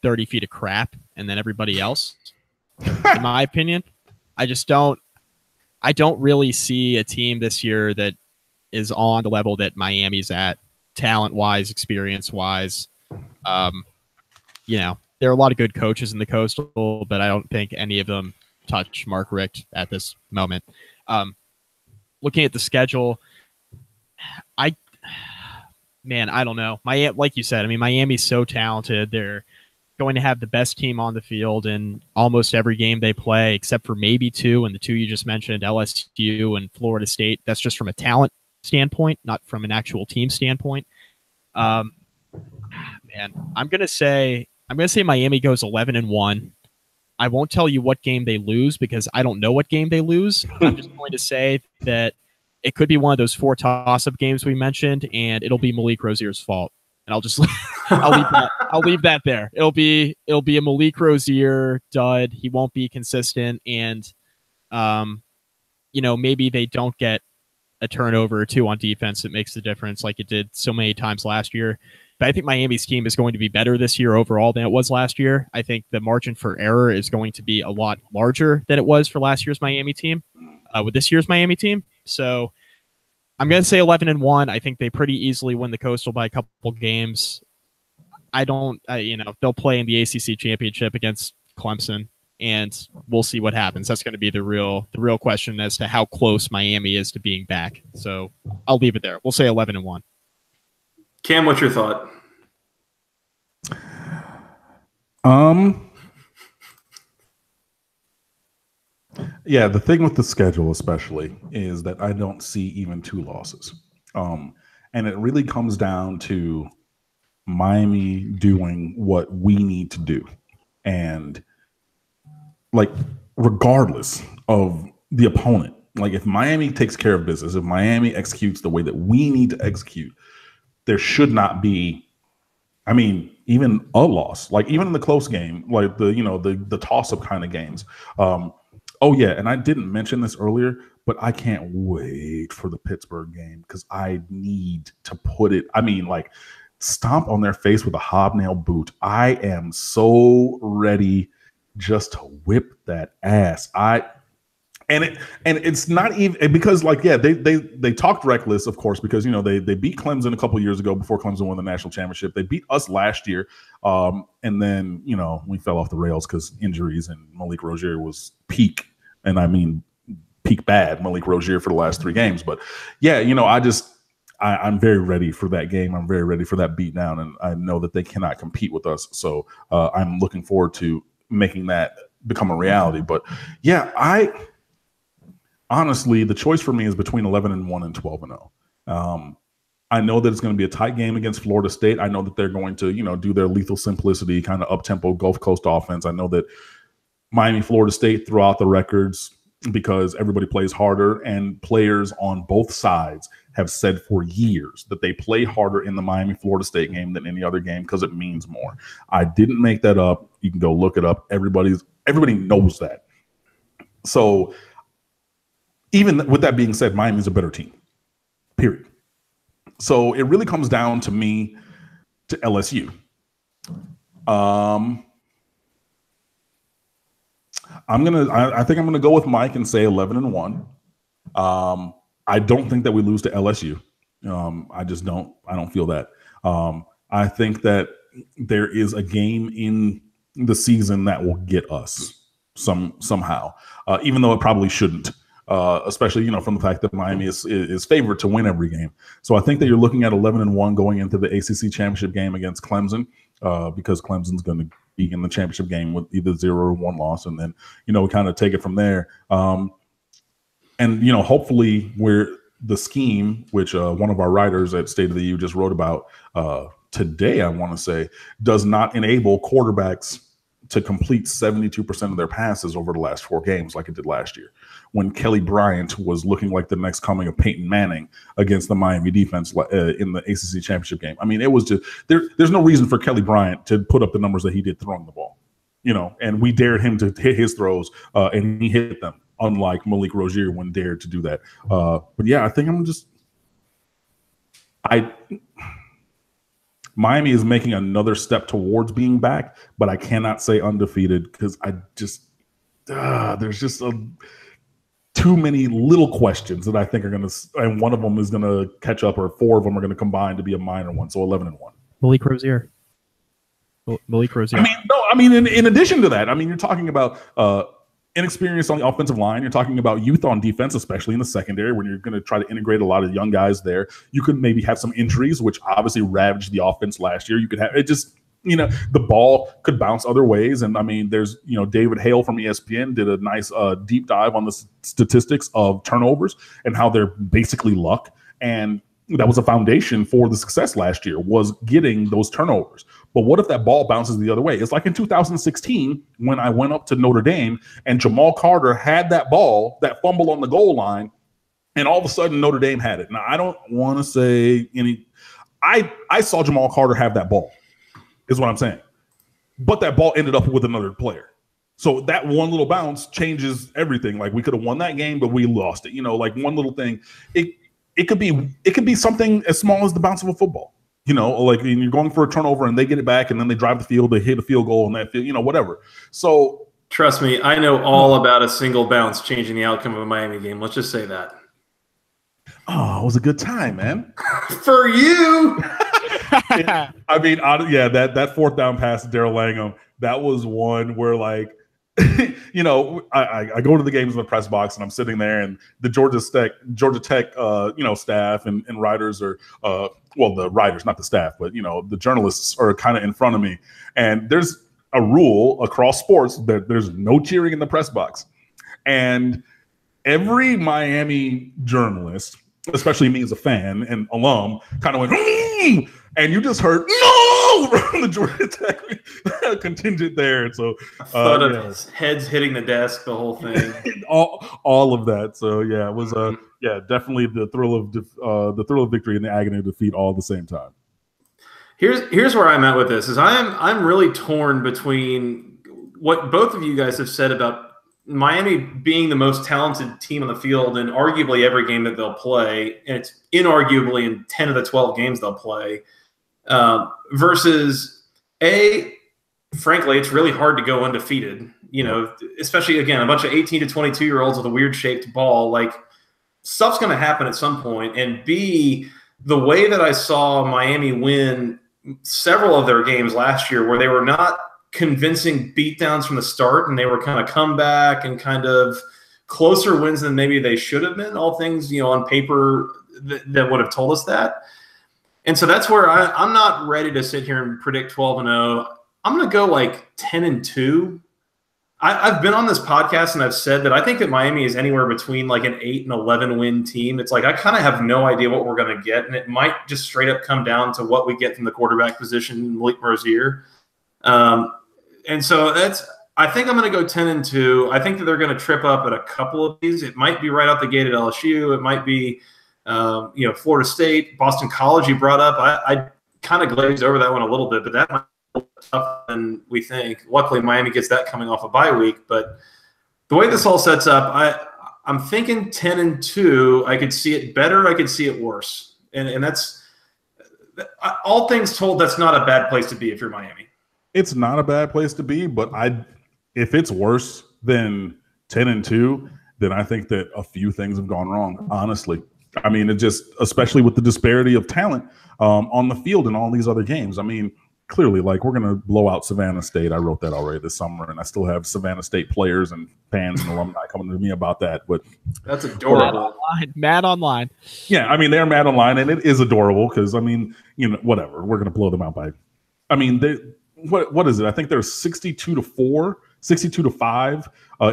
30 feet of crap and then everybody else. In my opinion, I don't really see a team this year that is on the level that Miami's at, talent-wise, experience-wise. There are a lot of good coaches in the Coastal, but I don't think any of them touch Mark Richt at this moment. Looking at the schedule, I don't know. Like you said, I mean, Miami's so talented. They're going to have the best team on the field in almost every game they play, except for maybe 2, and the 2 you just mentioned, LSU and Florida State. That's just from a talent standpoint, not from an actual team standpoint. I'm gonna say Miami goes 11-1. I won't tell you what game they lose because I don't know what game they lose. I'm just going to say that it could be one of those 4 toss-up games we mentioned, and it'll be Malik Rozier's fault. And I'll leave that there. It'll be a Malik Rozier dud. He won't be consistent, and maybe they don't get a turnover or 2 on defense that makes the difference like it did so many times last year. But I think Miami's team is going to be better this year overall than it was last year. I think the margin for error is going to be a lot larger than it was for last year's Miami team with this year's Miami team. So I'm going to say 11-1. I think they pretty easily win the Coastal by a couple games. They'll play in the ACC championship against Clemson, and we'll see what happens. That's going to be the real question as to how close Miami is to being back. So I'll leave it there. We'll say 11-1. Cam, what's your thought? The thing with the schedule especially is that I don't see even 2 losses. And it really comes down to Miami doing what we need to do. And like, regardless of the opponent, like if Miami takes care of business, if Miami executes the way that we need to execute, there should not be, even a loss. Like even in the close game, like the toss-up kind of games. And I didn't mention this earlier, but I can't wait for the Pittsburgh game because I need to put it, stomp on their face with a hobnail boot. I am so ready just to whip that ass. And it's not even because they talked reckless, of course, because they beat Clemson a couple years ago before Clemson won the national championship. They beat us last year, and then we fell off the rails because injuries, and Malik Rozier was peak, and I mean peak bad Malik Rozier for the last 3 games. But I'm very ready for that game. I'm very ready for that beatdown, and I know that they cannot compete with us. So I'm looking forward to making that become a reality. But honestly, the choice for me is between 11-1 and 12-0. I know that it's going to be a tight game against Florida State. I know that they're going to, do their lethal simplicity kind of up-tempo Gulf Coast offense. I know that Miami, Florida State throughout the records because everybody plays harder, and players on both sides have said for years that they play harder in the Miami-Florida State game than any other game because it means more. I didn't make that up. You can go look it up. Everybody knows that. So even with that being said, Miami's a better team, period. So it really comes down to me to LSU. I think I'm gonna go with Mike and say 11-1. I don't think that we lose to LSU. I just don't. I don't feel that. I think that there is a game in the season that will get us somehow, even though it probably shouldn't. Especially, from the fact that Miami is favored to win every game. So I think that you're looking at 11-1 going into the ACC championship game against Clemson, because Clemson's going to be in the championship game with either 0 or 1 loss, and then we kind of take it from there. And hopefully we're the scheme, which one of our writers at State of the U just wrote about today, I want to say, does not enable quarterbacks to complete 72% of their passes over the last 4 games like it did last year, when Kelly Bryant was looking like the next coming of Peyton Manning against the Miami defense in the ACC championship game. I mean, it was just there's no reason for Kelly Bryant to put up the numbers that he did throwing the ball, and we dared him to hit his throws, and he hit them, unlike Malik Rozier when dared to do that. But yeah, I think Miami is making another step towards being back, but I cannot say undefeated because there's just too many little questions that I think are going to, and one of them is going to catch up, or 4 of them are going to combine to be a minor one. So 11-1. Malik Rozier. In addition to that, you're talking about inexperience on the offensive line. You're talking about youth on defense, especially in the secondary, when you're going to try to integrate a lot of young guys there. You could maybe have some injuries, which obviously ravaged the offense last year. You could have it just, the ball could bounce other ways. And there's, David Hale from ESPN did a nice deep dive on the statistics of turnovers and how they're basically luck. And that was a foundation for the success last year, was getting those turnovers. But what if that ball bounces the other way? It's like in 2016 when I went up to Notre Dame and Jamal Carter had that ball, that fumble on the goal line, and all of a sudden Notre Dame had it. Now, I don't want to say I saw Jamal Carter have that ball, is what I'm saying. But that ball ended up with another player. So that one little bounce changes everything. Like, we could have won that game, but we lost it. Like one little thing. It could be something as small as the bounce of a football. Like you're going for a turnover and they get it back and then they drive the field, they hit a field goal, and that field, whatever. So trust me, I know all about a single bounce changing the outcome of a Miami game. Let's just say that. Oh, it was a good time, man. For you. That 4th down pass to Darrell Langham, that was one where, like, I go to the games in the press box and I'm sitting there, and the Georgia Tech staff and writers are the writers, not the staff, but the journalists are kind of in front of me. And there's a rule across sports that there's no cheering in the press box. And every Miami journalist, especially me as a fan and alum, kind of went, and you just heard no from the Georgia Tech contingent there. And so thought of his heads hitting the desk, the whole thing, all of that. So yeah, it was definitely the thrill of victory and the agony of defeat all at the same time. Here's where I'm at with this. Is I'm really torn between what both of you guys have said about Miami being the most talented team on the field in arguably every game that they'll play, and it's inarguably in 10 of the 12 games they'll play, versus frankly, it's really hard to go undefeated, especially, again, a bunch of 18 to 22-year-olds with a weird shaped ball. Like, stuff's going to happen at some point. And B, the way that I saw Miami win several of their games last year, where they were not convincing beatdowns from the start, and they were kind of comeback and kind of closer wins than maybe they should have been, all things on paper that would have told us that. And so that's where I'm not ready to sit here and predict 12-0. I'm going to go like 10-2. I've been on this podcast and I've said that I think that Miami is anywhere between like an 8 and 11 win team. It's like I kind of have no idea what we're going to get, and it might just straight up come down to what we get from the quarterback position, Malik Rozier. And so I think I'm going to go 10-2. I think that they're going to trip up at a couple of these. It might be right out the gate at LSU. It might be, Florida State, Boston College. You brought up. I kind of glazed over that one a little bit, but that might be a little tougher than we think. Luckily, Miami gets that coming off a bye week. But the way this all sets up, I'm thinking 10-2. I could see it better. I could see it worse, and that's all things told. That's not a bad place to be if you're Miami. It's not a bad place to be, but if it's worse than 10-2, then I think that a few things have gone wrong, honestly. I mean, it just, especially with the disparity of talent on the field in all these other games. I mean, clearly, like, we're going to blow out Savannah State. I wrote that already this summer, and I still have Savannah State players and fans and alumni coming to me about that. But that's adorable. Mad online. Yeah, I mean, they're mad online, and it is adorable because, I mean, whatever. We're going to blow them out by, I mean, what is it? I think they're 62-4, 62-5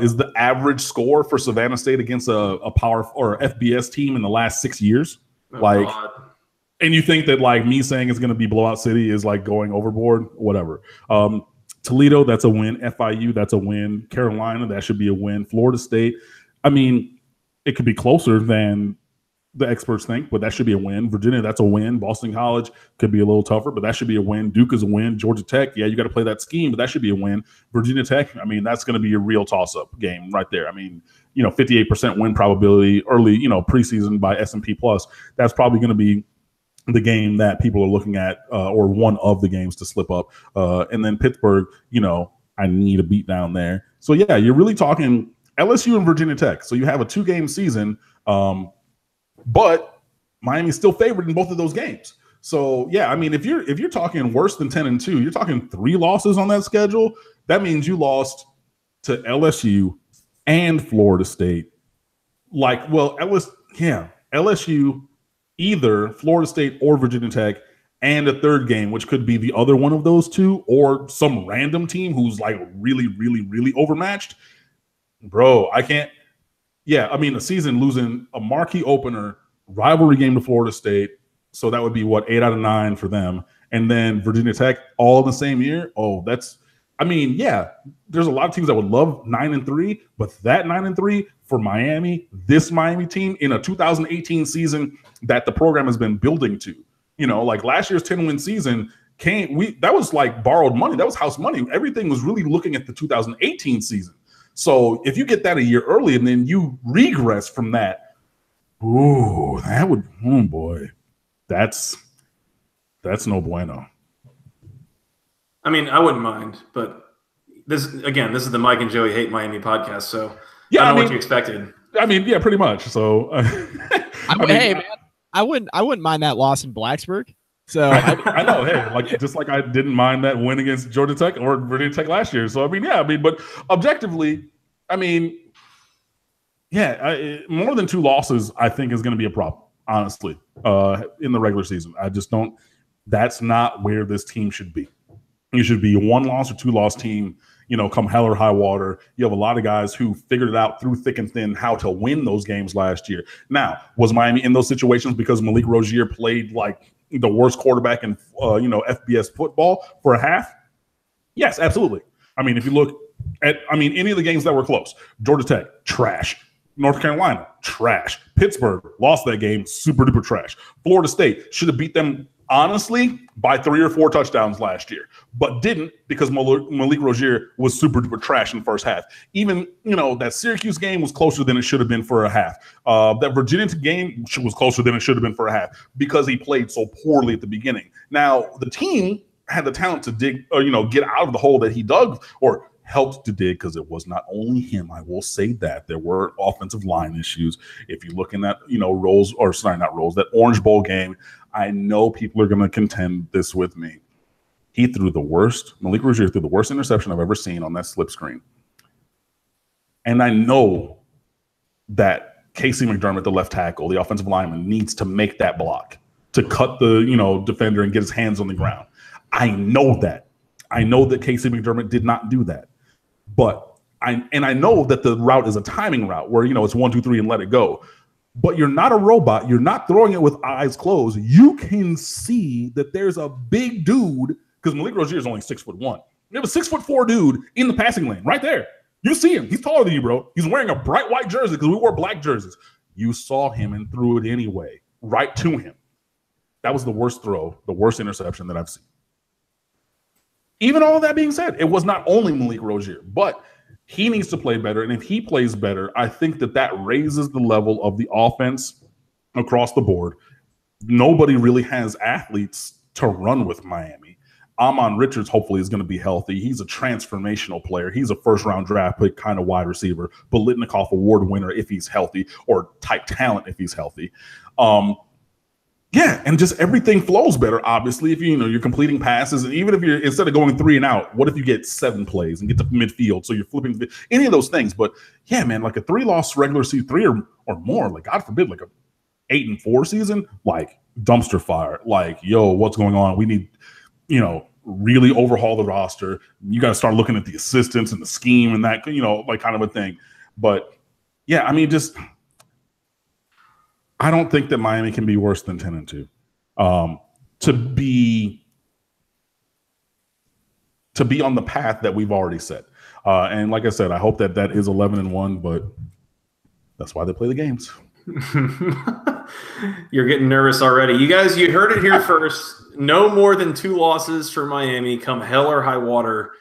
is the average score for Savannah State against a power or FBS team in the last 6 years. Oh, like, God. And you think that, like, me saying it's going to be blowout city is like going overboard? Whatever. Toledo, that's a win. FIU, that's a win. Carolina, that should be a win. Florida State, I mean, it could be closer than the experts think, but that should be a win. Virginia, that's a win. Boston College could be a little tougher, but that should be a win. Duke is a win. Georgia Tech, yeah, you got to play that scheme, but that should be a win. Virginia Tech, I mean, that's going to be a real toss-up game right there. I mean, 58% win probability early, preseason by S&P Plus. That's probably going to be the game that people are looking at, or one of the games to slip up. And then Pittsburgh, I need a beat down there. So, yeah, you're really talking LSU and Virginia Tech. So you have a 2-game season, but Miami's still favored in both of those games. So, yeah, I mean, if you're talking worse than 10-2, you're talking 3 losses on that schedule. That means you lost to LSU and Florida State. LSU, either Florida State or Virginia Tech, and a third game, which could be the other one of those two, or some random team who's like really, really, really overmatched. Bro, I can't. Yeah, I mean, a season losing a marquee opener, rivalry game to Florida State. So that would be 8 out of 9 for them. And then Virginia Tech all in the same year. Oh, yeah, there's a lot of teams that would love 9-3, but that 9-3 for Miami, this Miami team in a 2018 season that the program has been building to, like last year's 10-win season that was like borrowed money. That was house money. Everything was really looking at the 2018 season. So if you get that a year early and then you regress from that, that's no bueno. I mean, I wouldn't mind, but this is the Mike and Joey Hate Miami podcast, so yeah, I don't know what you expected. I mean, yeah, pretty much. So, hey, man, I wouldn't mind that loss in Blacksburg. So I know, hey, just like I didn't mind that win against Georgia Tech or Virginia Tech last year. So, but objectively, more than 2 losses, I think is going to be a problem, honestly, in the regular season. I just don't. That's not where this team should be. You should be a 1-loss or 2-loss team, come hell or high water. You have a lot of guys who figured it out through thick and thin how to win those games last year. Now, was Miami in those situations because Malik Rozier played like the worst quarterback in, FBS football for a half? Yes, absolutely. I mean, if you look at, any of the games that were close, Georgia Tech, trash. North Carolina, trash. Pittsburgh lost that game, super duper trash. Florida State should have beat them honestly by 3 or 4 touchdowns last year, but didn't because Malik Rozier was super duper trash in the first half. Even, that Syracuse game was closer than it should have been for a half. That Virginia game was closer than it should have been for a half because he played so poorly at the beginning. Now, the team had the talent to dig, get out of the hole that he dug or helped to dig, because it was not only him. I will say that there were offensive line issues. If you look in that, that Orange Bowl game, I know people are going to contend this with me. Malik Rozier threw the worst interception I've ever seen on that slip screen. And I know that Casey McDermott, the left tackle, the offensive lineman, needs to make that block to cut the, defender and get his hands on the ground. I know that. I know that Casey McDermott did not do that. But I know that the route is a timing route where, it's 1, 2, 3 and let it go. But you're not a robot. You're not throwing it with eyes closed. You can see that there's a big dude, because Malik Rozier is only 6'1". We have a 6'4" dude in the passing lane right there. You see him. He's taller than you, bro. He's wearing a bright white jersey because we wore black jerseys. You saw him and threw it anyway, right to him. That was the worst throw, the worst interception that I've seen. Even all of that being said, it was not only Malik Rozier, but he needs to play better. And if he plays better, I think that raises the level of the offense across the board. Nobody really has athletes to run with Miami. Amon Richards hopefully is going to be healthy. He's a transformational player. He's a first-round draft pick kind of wide receiver. Biletnikoff Award winner if he's healthy, or type talent if he's healthy. Yeah, and just everything flows better, obviously, if you're completing passes. And even if you're, instead of going 3 and out, what if you get 7 plays and get to midfield? So you're flipping any of those things. But yeah, man, like a 3-loss regular season, 3 or more, like God forbid, like a 8-4 season, like dumpster fire. Like, yo, what's going on? We need, really overhaul the roster. You got to start looking at the assistants and the scheme and that, like kind of a thing. But yeah, I mean, just I don't think that Miami can be worse than 10-2. To be on the path that we've already set. And like I said, I hope that is 11-1, but that's why they play the games. You're getting nervous already. You guys, you heard it here first. No more than 2 losses for Miami come hell or high water.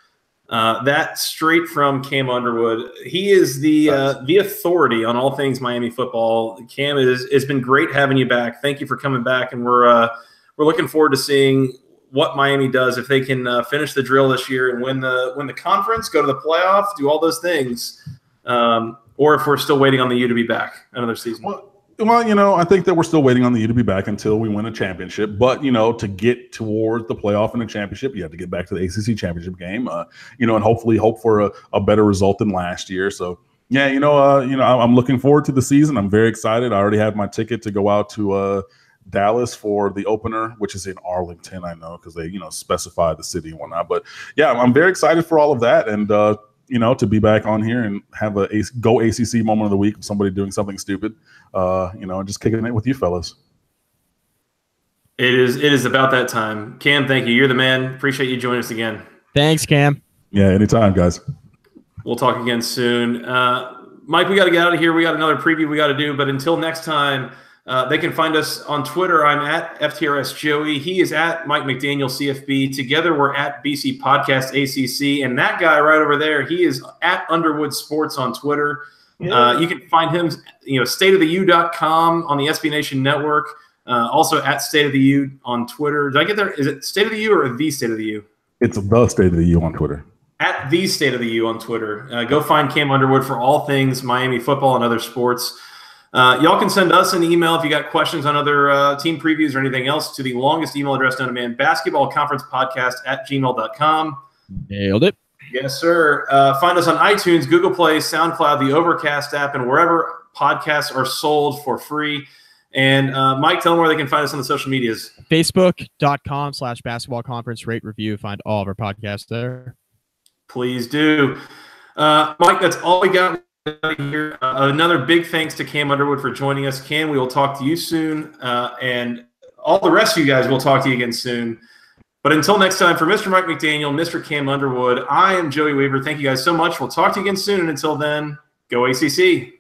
That straight from Cam Underwood. He is the authority on all things Miami football. Cam, it's been great having you back. Thank you for coming back, and we're looking forward to seeing what Miami does if they can finish the drill this year and win the conference, go to the playoff, do all those things, or if we're still waiting on the U to be back another season. Well, I think that we're still waiting on the U to be back until we win a championship. But, to get towards the playoff and a championship, you have to get back to the ACC championship game, and hopefully hope for a better result than last year. So, yeah, I'm looking forward to the season. I'm very excited. I already have my ticket to go out to Dallas for the opener, which is in Arlington, I know, because they, specify the city and whatnot. But, yeah, I'm very excited for all of that. And, to be back on here and have a go ACC moment of the week of somebody doing something stupid, and just kicking it with you fellas. It is about that time. Cam, thank you. You're the man. Appreciate you joining us again. Thanks, Cam. Yeah, anytime, guys. We'll talk again soon. Mike, we got to get out of here. We got another preview we got to do. But until next time, they can find us on Twitter. I'm at FTRS Joey. He is at Mike McDaniel CFB. Together, we're at BC Podcast ACC. And that guy right over there, he is at Underwood Sports on Twitter. Yeah. You can find him, stateoftheu.com on the SB Nation Network. Also at State of the U on Twitter. Did I get there? Is it State of the U or the State of the U? It's the State of the U on Twitter. At the State of the U on Twitter. Go find Cam Underwood for all things Miami football and other sports. Y'all can send us an email if you got questions on other team previews or anything else to the longest email address known to man, basketballconferencepodcast@gmail.com. Nailed it. Yes, sir. Find us on iTunes, Google Play, SoundCloud, the Overcast app, and wherever podcasts are sold for free. And Mike, tell them where they can find us on the social medias. Facebook.com/basketball conference rate review. Find all of our podcasts there. Please do. Mike, that's all we got here. Another big thanks to Cam Underwood for joining us. Cam, we will talk to you soon. And all the rest of you guys, we'll talk to you again soon. But until next time, for Mr. Mike McDaniel, Mr. Cam Underwood, I am Joey Weaver. Thank you guys so much. We'll talk to you again soon. And until then, go ACC.